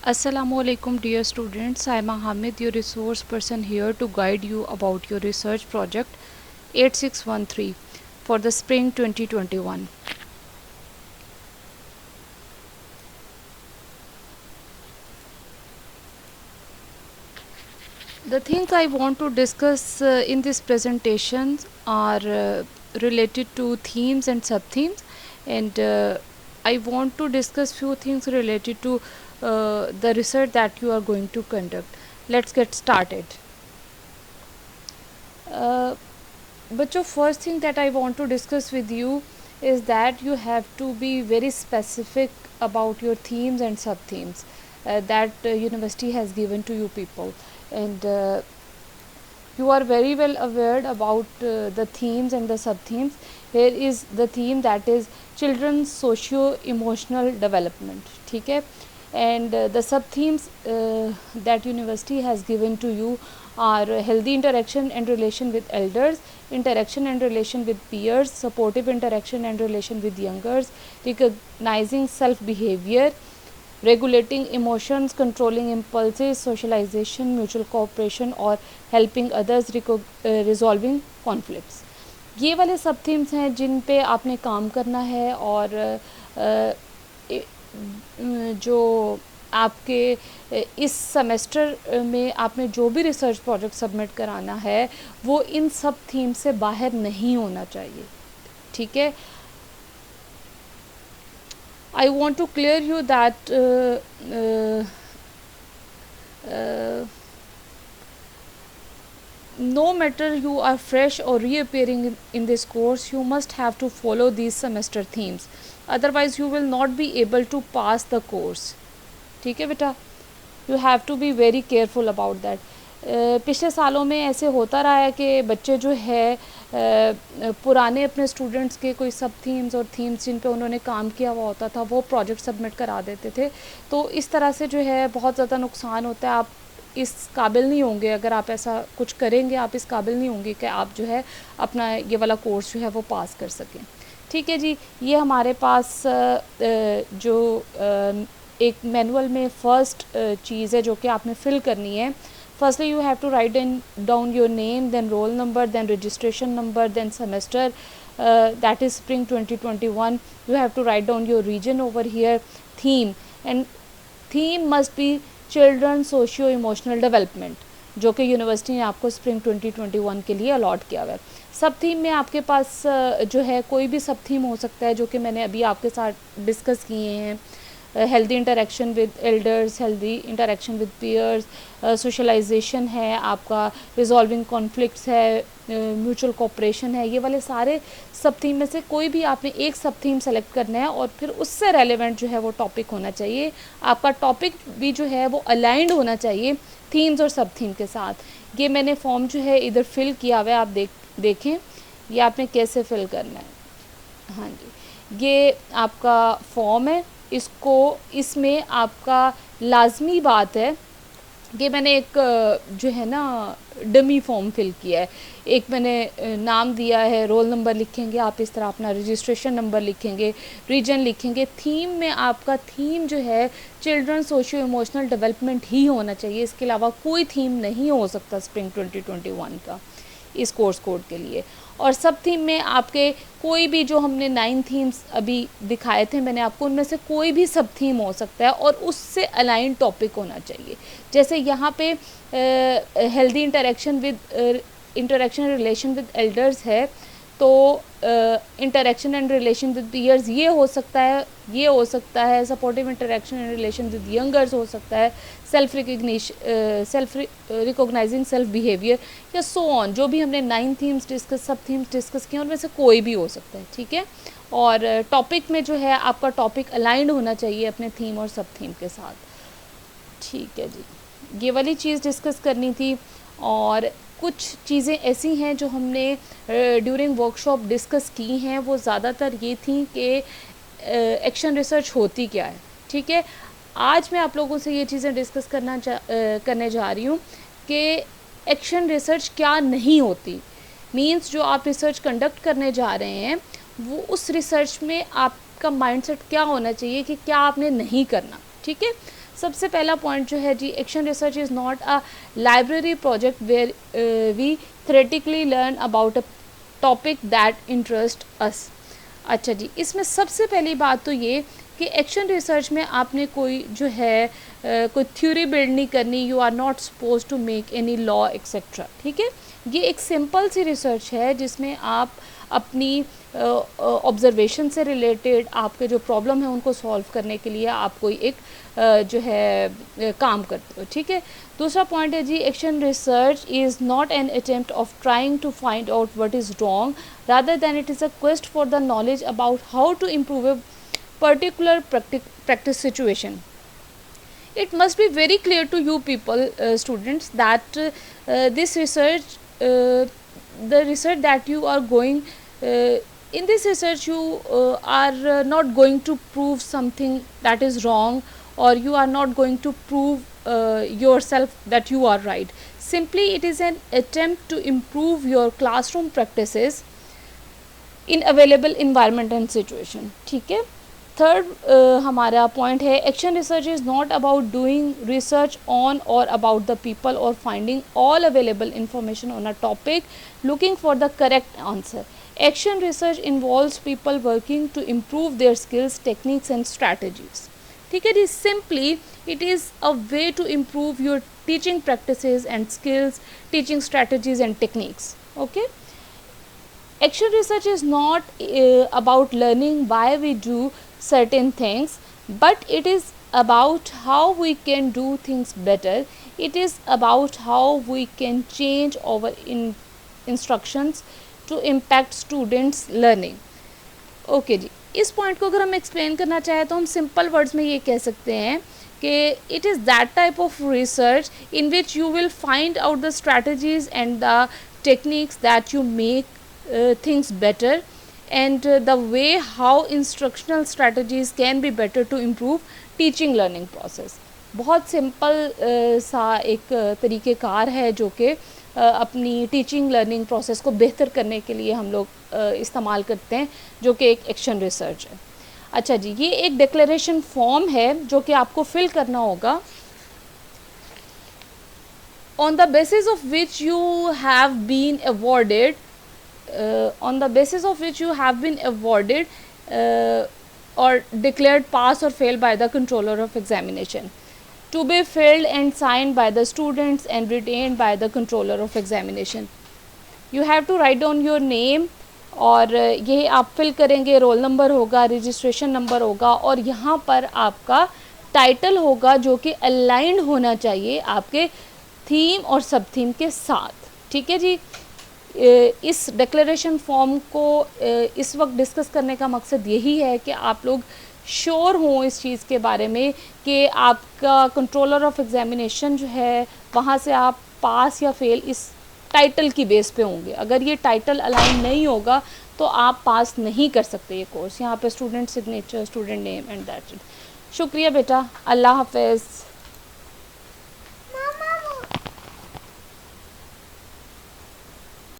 Assalamualaikum dear students, I am Hamid, your resource person here to guide you about your research project 8613 for the spring 2021. The things I want to discuss in this presentation are related to themes and sub-themes, and I want to discuss few things related to the research that you are going to conduct. Let's get started. Uh, बच्चों, first thing that I want to discuss with you is that you have to be very specific about your themes and sub themes that university has given to you people, and you are very well aware about the themes and the sub themes. Here is the theme, that is children's socio emotional development. ठीक है, and the sub themes that university has given to you are healthy interaction and relation with elders, interaction and relation with peers, supportive interaction and relation with youngers, recognizing self behavior, regulating emotions, controlling impulses, socialization, mutual cooperation और helping others, resolving conflicts. ये वाले सब themes हैं जिन पे आपने काम करना है, और जो आपके इस सेमेस्टर में आपने जो भी रिसर्च प्रोजेक्ट सबमिट कराना है वो इन सब थीम से बाहर नहीं होना चाहिए. ठीक है, I want to clear you that no matter you are fresh or reappearing in this course, you must have to follow these semester themes, otherwise you will not be able to pass the course. ठीक है बेटा, you have to be very careful about that. पिछले सालों में ऐसे होता रहा है कि बच्चे जो है पुराने अपने स्टूडेंट्स के कोई सब थीम्स और थीम्स जिन पे उन्होंने काम किया हुआ होता था वो प्रोजेक्ट सबमिट करा देते थे. तो इस तरह से जो है बहुत ज़्यादा नुकसान होता है. आप इस काबिल नहीं होंगे, अगर आप ऐसा कुछ करेंगे आप इस काबिल नहीं होंगे कि आप जो है अपना ये वाला कोर्स जो है वो पास कर सकें. ठीक है जी, ये हमारे पास जो एक मैनुअल में फ़र्स्ट चीज़ है जो कि आपने फ़िल करनी है. Firstly you have to write down your name, then roll number, then registration number, then semester, that is spring 2021. You have to write down your region over here, theme, and theme must be children socio emotional development, जो कि university ने आपको spring 2021 के लिए allot किया हुआ है. सब थीम में आपके पास जो है कोई भी सब थीम हो सकता है जो कि मैंने अभी आपके साथ डिस्कस किए हैं. Healthy interaction with elders, healthy interaction with peers, socialization है आपका, रिजॉल्विंग कॉन्फ्लिक्ट्स है, म्यूचुअल कोऑपरेशन है. ये वाले सारे सब थीम में से कोई भी आपने एक सब थीम सेलेक्ट करना है और फिर उससे रेलेवेंट जो है वो टॉपिक होना चाहिए. आपका टॉपिक भी जो है वो अलाइंड होना चाहिए थीम्स और सब थीम के साथ. ये मैंने फॉर्म जो है इधर फिल किया हुआ है, आप देखें ये आपने कैसे फिल करना है. हाँ जी, ये आपका फॉर्म है. इसमें आपका लाजमी बात है कि मैंने एक जो है ना डमी फॉर्म फिल किया है. एक मैंने नाम दिया है, रोल नंबर लिखेंगे आप इस तरह, अपना रजिस्ट्रेशन नंबर लिखेंगे, रीजन लिखेंगे. थीम में आपका थीम जो है चिल्ड्रन सोशियो इमोशनल डेवलपमेंट ही होना चाहिए, इसके अलावा कोई थीम नहीं हो सकता स्प्रिंग 2021 का इस कोर्स कोड के लिए. और सब थीम में आपके कोई भी जो हमने 9 थीम्स अभी दिखाए थे मैंने आपको, उनमें से कोई भी सब थीम हो सकता है और उससे अलाइन टॉपिक होना चाहिए. जैसे यहाँ पे healthy interaction relation with elders है, तो interaction and relation with peers ये हो सकता है, supportive interaction and relation with youngers हो सकता है, सेल्फ रिकॉग्नाइजिंग सेल्फ बिहेवियर, या सो ऑन. जो भी हमने 9 थीम्स डिस्कस, सब थीम्स डिस्कस किए उनमें से कोई भी हो सकता है. ठीक है, और टॉपिक में जो है आपका टॉपिक अलाइंड होना चाहिए अपने थीम और सब थीम के साथ. ठीक है जी, ये वाली चीज़ डिस्कस करनी थी. और कुछ चीज़ें ऐसी हैं जो हमने ड्यूरिंग वर्कशॉप डिस्कस की हैं, वो ज़्यादातर ये थी कि एक्शन रिसर्च होती क्या है. ठीक है, आज मैं आप लोगों से ये चीज़ें डिस्कस करने जा रही हूँ कि एक्शन रिसर्च क्या नहीं होती. मींस जो आप रिसर्च कंडक्ट करने जा रहे हैं वो उस रिसर्च में आपका माइंडसेट क्या होना चाहिए कि क्या आपने नहीं करना. ठीक है, सबसे पहला पॉइंट जो है जी, action research is not a library project where we theoretically learn about a topic that interest us. अच्छा जी, इसमें सबसे पहली बात तो ये कि एक्शन रिसर्च में आपने कोई जो है कोई थ्योरी बिल्ड नहीं करनी, you are not suppose to make any law etcetera, ठीक है। ये एक सिंपल सी रिसर्च है जिसमें आप अपनी ऑब्जर्वेशन से रिलेटेड आपके जो प्रॉब्लम है उनको सॉल्व करने के लिए आप कोई एक जो है काम करते हो, ठीक है। दूसरा पॉइंट है जी, action research is not an attempt of trying to find out what is wrong, rather than it is a quest for the knowledge about how to improve a particular practice situation. It must be very clear to you people, students, that this research, the research that you are going, in this research you are not going to prove something that is wrong, or you are not going to prove yourself that you are right. Simply it is an attempt to improve your classroom practices in available environment and situation, ठीक है। Third हमारा point है, action research is not about doing research on or about the people or finding all available information on a topic looking for the correct answer. Action research involves people working to improve their skills, techniques and strategies, ठीक है जी। Simply it is a way to improve your teaching practices and skills, teaching strategies and techniques, okay. Action research is not about learning why we do certain things, but it is about how we can do things better. It is about how we can change our instructions to impact students learning. Okay जी, इस point को अगर हम explain करना चाहें तो हम simple words में ये कह सकते हैं कि it is that type of research in which you will find out the strategies and the techniques that you make things better, and the way how instructional strategies can be better to improve teaching learning process. बहुत simple सा एक तरीक़ेकार है जो कि अपनी teaching learning process को बेहतर करने के लिए हम लोग इस्तेमाल करते हैं, जो कि एक एक्शन रिसर्च है। अच्छा जी, ये एक डिक्लेरेशन फॉर्म है जो कि आपको फिल करना होगा, on the basis of which you have been awarded or declared pass or fail by the controller of examination, to be filled and signed by the students and retained by the controller of examination. You have to write down your name, और ये आप fill करेंगे, roll number होगा, registration number होगा, और यहाँ पर आपका टाइटल होगा जो कि अलाइंड होना चाहिए आपके थीम और सब थीम के साथ, ठीक है जी। इस डिक्लेरेशन फॉर्म को इस वक्त डिस्कस करने का मकसद यही है कि आप लोग श्योर हों इस चीज़ के बारे में कि आपका कंट्रोलर ऑफ एग्जामिनेशन जो है वहाँ से आप पास या फेल इस टाइटल की बेस पे होंगे। अगर ये टाइटल अलाइन नहीं होगा तो आप पास नहीं कर सकते ये कोर्स। यहाँ पे student signature, student name and that's it. शुक्रिया बेटा, अल्लाह हाफ़िज़।